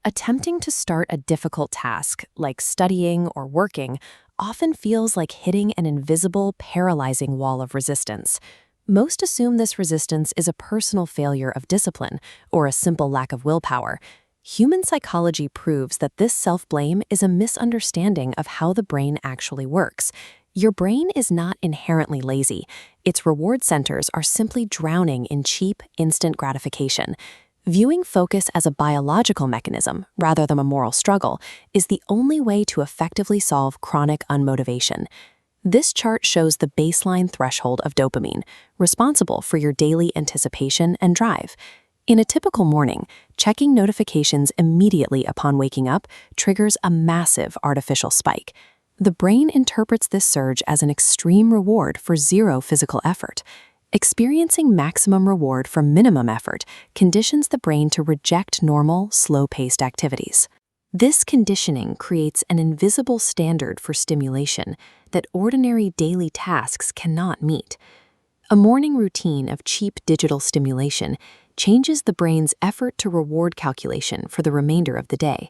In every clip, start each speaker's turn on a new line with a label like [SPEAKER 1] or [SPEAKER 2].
[SPEAKER 1] Attempting to start a difficult task, like studying or working, often feels like hitting an invisible, paralyzing wall of resistance. Most assume this resistance is a personal failure of discipline or a simple lack of willpower. Human psychology proves that this self-blame is a misunderstanding of how the brain actually works. Your brain is not inherently lazy. Its reward centers are simply drowning in cheap, instant gratification. Viewing focus as a biological mechanism, rather than a moral struggle, is the only way to effectively solve chronic unmotivation. This chart shows the baseline threshold of dopamine, responsible for your daily anticipation and drive. In a typical morning, checking notifications immediately upon waking up triggers a massive artificial spike. The brain interprets this surge as an extreme reward for zero physical effort. Experiencing maximum reward for minimum effort conditions the brain to reject normal, slow-paced activities. This conditioning creates an invisible standard for stimulation that ordinary daily tasks cannot meet. A morning routine of cheap digital stimulation changes the brain's effort-to-reward calculation for the remainder of the day.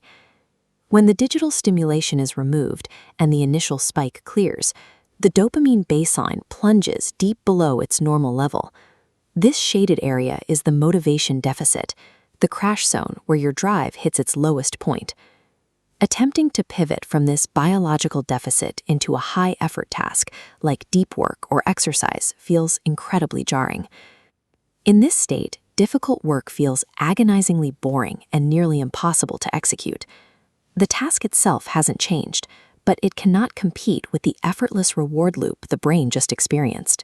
[SPEAKER 1] When the digital stimulation is removed and the initial spike clears, the dopamine baseline plunges deep below its normal level. This shaded area is the motivation deficit, the crash zone where your drive hits its lowest point. Attempting to pivot from this biological deficit into a high-effort task, like deep work or exercise, feels incredibly jarring. In this state, difficult work feels agonizingly boring and nearly impossible to execute. The task itself hasn't changed, but it cannot compete with the effortless reward loop the brain just experienced.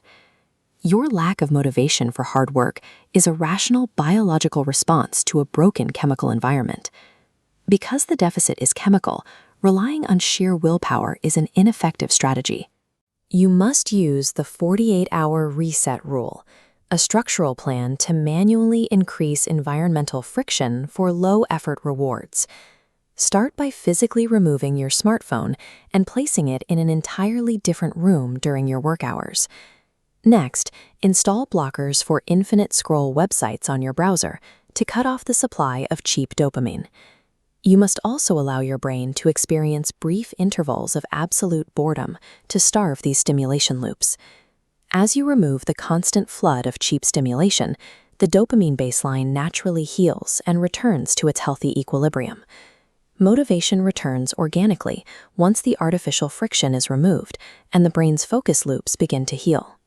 [SPEAKER 1] Your lack of motivation for hard work is a rational biological response to a broken chemical environment. Because the deficit is chemical, relying on sheer willpower is an ineffective strategy. You must use the 48-hour reset rule, a structural plan to manually increase environmental friction for low-effort rewards. Start by physically removing your smartphone and placing it in an entirely different room during your work hours. Next, install blockers for infinite scroll websites on your browser to cut off the supply of cheap dopamine. You must also allow your brain to experience brief intervals of absolute boredom to starve these stimulation loops. As you remove the constant flood of cheap stimulation, the dopamine baseline naturally heals and returns to its healthy equilibrium. Motivation returns organically once the artificial friction is removed and the brain's focus loops begin to heal.